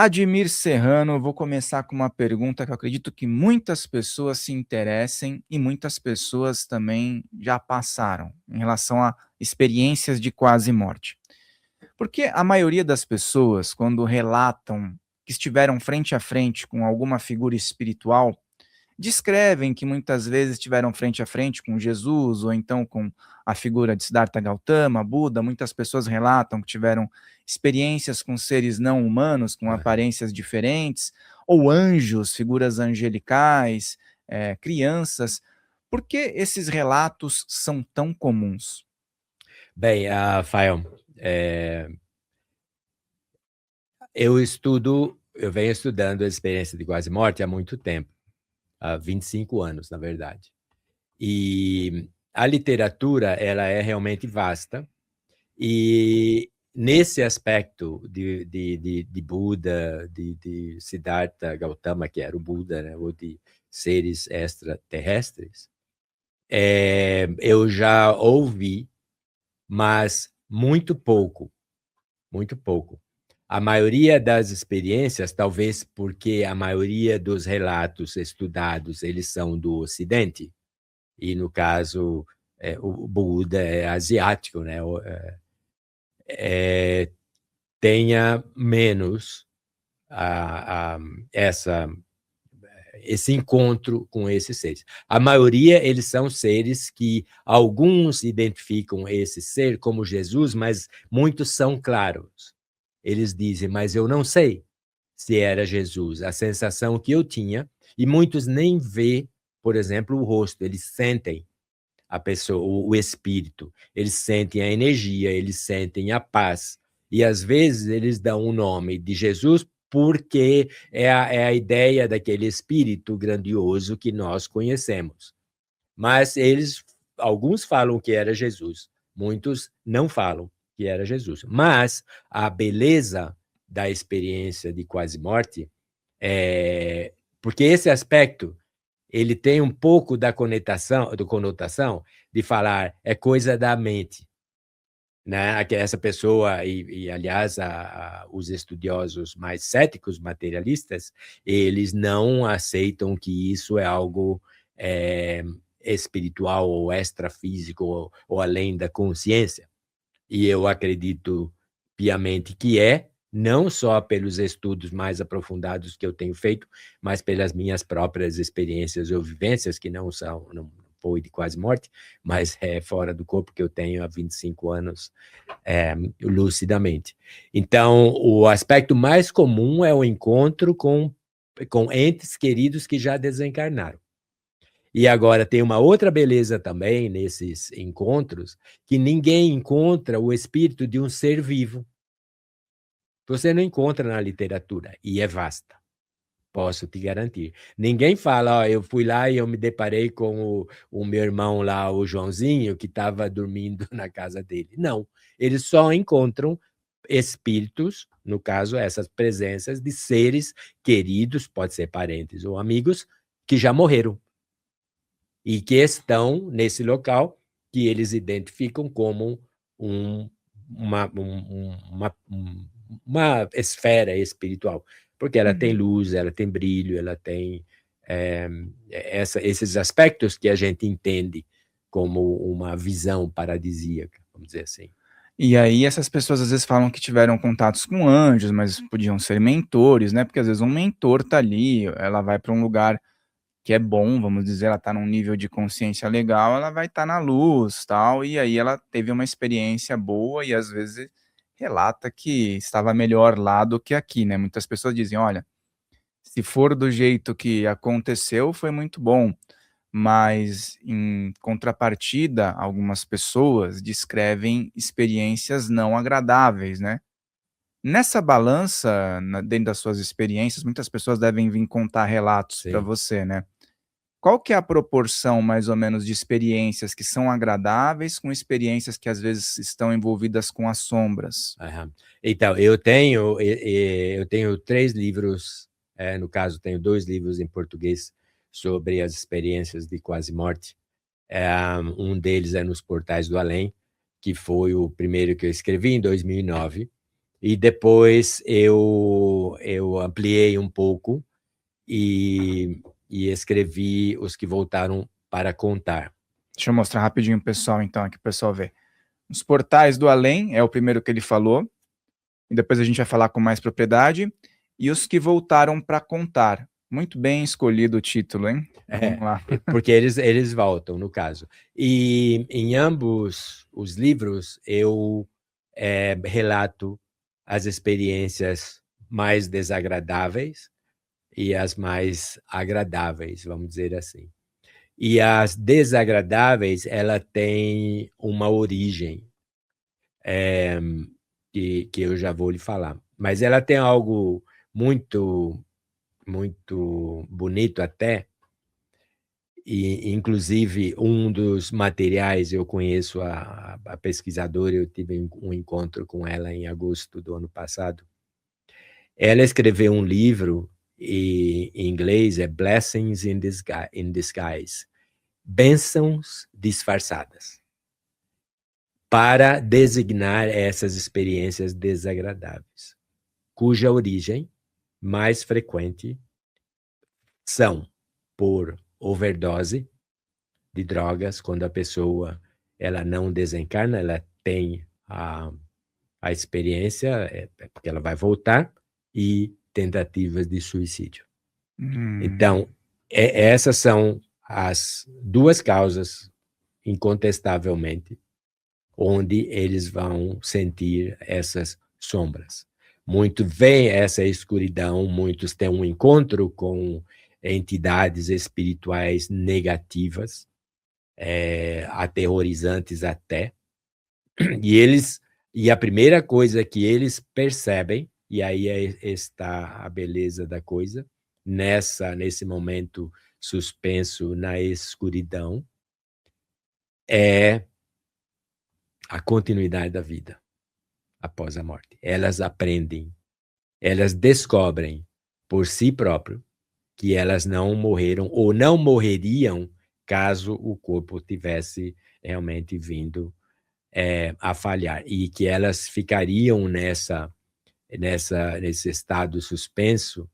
Admir Serrano, eu vou começar com uma pergunta que eu acredito que muitas pessoas se interessem e muitas pessoas também já passaram, em relação a experiências de quase morte. Porque a maioria das pessoas, quando relatam que estiveram frente a frente com alguma figura espiritual, descrevem que muitas vezes estiveram frente a frente com Jesus, ou então com a figura de Siddhartha Gautama, Buda. Muitas pessoas relatam que tiveram experiências com seres não humanos, com Aham. aparências diferentes, ou anjos, figuras angelicais, crianças. Por que esses relatos são tão comuns? Bem, Rafael, eu venho estudando a experiência de quase morte há muito tempo, há 25 anos, na verdade. E a literatura, ela é realmente vasta, e nesse aspecto de Buda, de Siddhartha Gautama, que era o Buda, né, ou de seres extraterrestres, eu já ouvi, mas muito pouco, muito pouco. A maioria das experiências, talvez porque a maioria dos relatos estudados, eles são do Ocidente, e no caso, o Buda é asiático, né? Tenha menos a, a, essa, esse encontro com esses seres. A maioria, eles são seres que alguns identificam esse ser como Jesus, mas muitos são claros. Eles dizem, mas eu não sei se era Jesus. A sensação que eu tinha, e muitos nem vê, por exemplo, o rosto, eles sentem a pessoa, o espírito, eles sentem a energia, eles sentem a paz. E às vezes eles dão o nome de Jesus porque é a ideia daquele espírito grandioso que nós conhecemos. Mas alguns falam que era Jesus, muitos não falam que era Jesus. Mas a beleza da experiência de quase morte porque esse aspecto ele tem um pouco da conotação de falar é coisa da mente, né? Que essa pessoa aliás os estudiosos mais céticos materialistas, eles não aceitam que isso é algo espiritual ou extrafísico ou além da consciência. E eu acredito piamente que não só pelos estudos mais aprofundados que eu tenho feito, mas pelas minhas próprias experiências ou vivências, que não foi de quase morte, mas é fora do corpo, que eu tenho há 25 anos lucidamente. Então, o aspecto mais comum é o encontro com entes queridos que já desencarnaram. E agora tem uma outra beleza também nesses encontros, que ninguém encontra o espírito de um ser vivo. Você não encontra na literatura, e é vasta, posso te garantir. Ninguém fala, eu fui lá e eu me deparei com o meu irmão lá, o Joãozinho, que estava dormindo na casa dele. Não, eles só encontram espíritos, no caso, essas presenças de seres queridos, pode ser parentes ou amigos, que já morreram e que estão nesse local, que eles identificam como uma, uma esfera espiritual, porque ela tem Uhum. luz, ela tem brilho, ela tem esses aspectos que a gente entende como uma visão paradisíaca, vamos dizer assim. E aí essas pessoas às vezes falam que tiveram contatos com anjos, mas podiam ser mentores, né? Porque às vezes um mentor tá ali, ela vai para um lugar que é bom, vamos dizer, ela tá num nível de consciência legal, ela vai estar na luz, tal, e aí ela teve uma experiência boa e às vezes relata que estava melhor lá do que aqui, né? Muitas pessoas dizem, olha, se for do jeito que aconteceu, foi muito bom, mas em contrapartida, algumas pessoas descrevem experiências não agradáveis, né? Nessa balança, dentro das suas experiências, muitas pessoas devem vir contar relatos para Sim. você, né? Qual que é a proporção, mais ou menos, de experiências que são agradáveis com experiências que às vezes estão envolvidas com as sombras? Aham. Então, eu tenho 3 livros, no caso, tenho 2 livros em português sobre as experiências de quase morte. Um deles é Nos Portais do Além, que foi o primeiro que eu escrevi em 2009, E depois eu ampliei um pouco e escrevi Os que Voltaram para Contar. Deixa eu mostrar rapidinho, pessoal, então, aqui o pessoal vê. Os Portais do Além é o primeiro que ele falou, e depois a gente vai falar com mais propriedade. E Os que Voltaram para Contar. Muito bem escolhido o título, hein? Vamos lá. Porque eles voltam, no caso. E em ambos os livros eu relato as experiências mais desagradáveis e as mais agradáveis, vamos dizer assim. E as desagradáveis, ela tem uma origem, que eu já vou lhe falar. Mas ela tem algo muito, muito bonito até, e inclusive um dos materiais, eu conheço a pesquisadora, eu tive um encontro com ela em agosto do ano passado. Ela escreveu um livro, e em inglês é Blessings in Disguise, bênçãos disfarçadas, para designar essas experiências desagradáveis, cuja origem mais frequente são por overdose de drogas, quando a pessoa ela não desencarna, ela tem a experiência, porque ela vai voltar, e tentativas de suicídio. Então, essas são as duas causas, incontestavelmente, onde eles vão sentir essas sombras. Muitos veem essa escuridão, muitos têm um encontro com entidades espirituais negativas, aterrorizantes até, e a primeira coisa que eles percebem, e aí está a beleza da coisa, nesse momento suspenso na escuridão, é a continuidade da vida após a morte. Elas aprendem, elas descobrem por si próprias que elas não morreram ou não morreriam caso o corpo tivesse realmente vindo a falhar, e que elas ficariam nesse estado suspenso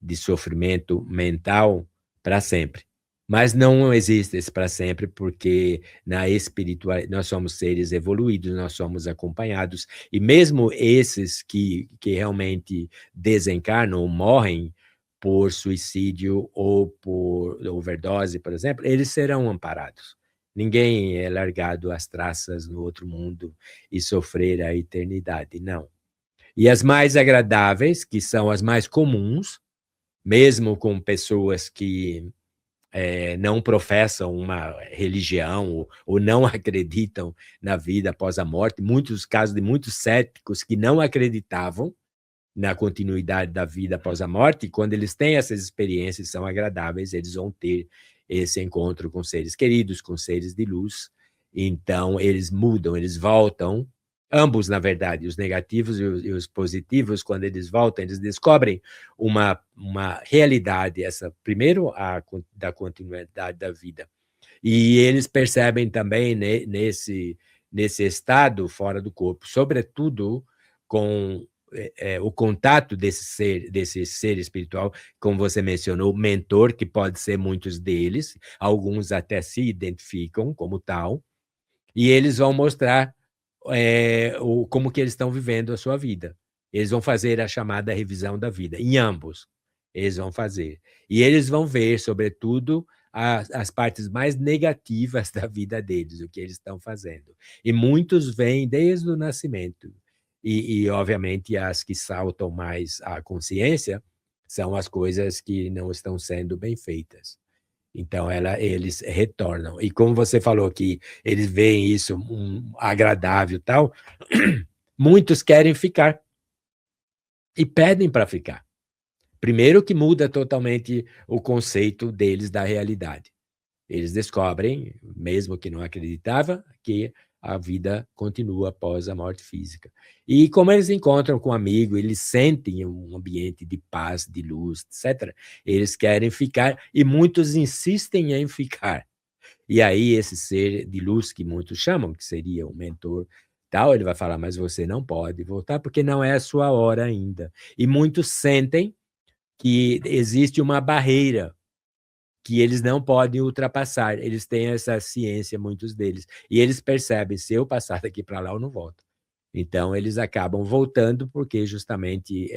de sofrimento mental para sempre. Mas não existe esse para sempre, porque na espiritualidade nós somos seres evoluídos, nós somos acompanhados, e mesmo esses que realmente desencarnam ou morrem por suicídio ou por overdose, por exemplo, eles serão amparados. Ninguém é largado às traças no outro mundo e sofrer a eternidade, não. E as mais agradáveis, que são as mais comuns, mesmo com pessoas que não professam uma religião ou não acreditam na vida após a morte, muitos casos de muitos céticos que não acreditavam na continuidade da vida após a morte, e quando eles têm essas experiências, são agradáveis, eles vão ter esse encontro com seres queridos, com seres de luz, então eles mudam, eles voltam, ambos, na verdade, os negativos e os positivos, quando eles voltam, eles descobrem uma realidade, primeiro, da continuidade da vida, e eles percebem também nesse estado fora do corpo, sobretudo com o contato desse ser espiritual, como você mencionou, mentor, que pode ser muitos deles, alguns até se identificam como tal, e eles vão mostrar como que eles estão vivendo a sua vida. Eles vão fazer a chamada revisão da vida, em ambos, eles vão fazer. E eles vão ver, sobretudo, as partes mais negativas da vida deles, o que eles estão fazendo. E muitos vêm desde o nascimento. E, obviamente, as que saltam mais à consciência são as coisas que não estão sendo bem feitas. Então, eles retornam. E como você falou que eles veem isso agradável e tal, muitos querem ficar e pedem para ficar. Primeiro que muda totalmente o conceito deles da realidade. Eles descobrem, mesmo que não acreditava, que a vida continua após a morte física. E como eles encontram com um amigo, eles sentem um ambiente de paz, de luz, etc., eles querem ficar, e muitos insistem em ficar. E aí esse ser de luz, que muitos chamam, que seria o mentor, tal, ele vai falar, mas você não pode voltar porque não é a sua hora ainda. E muitos sentem que existe uma barreira que eles não podem ultrapassar. Eles têm essa ciência, muitos deles. E eles percebem, se eu passar daqui para lá, eu não volto. Então, eles acabam voltando porque justamente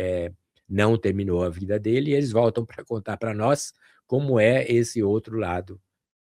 não terminou a vida dele e eles voltam para contar para nós como é esse outro lado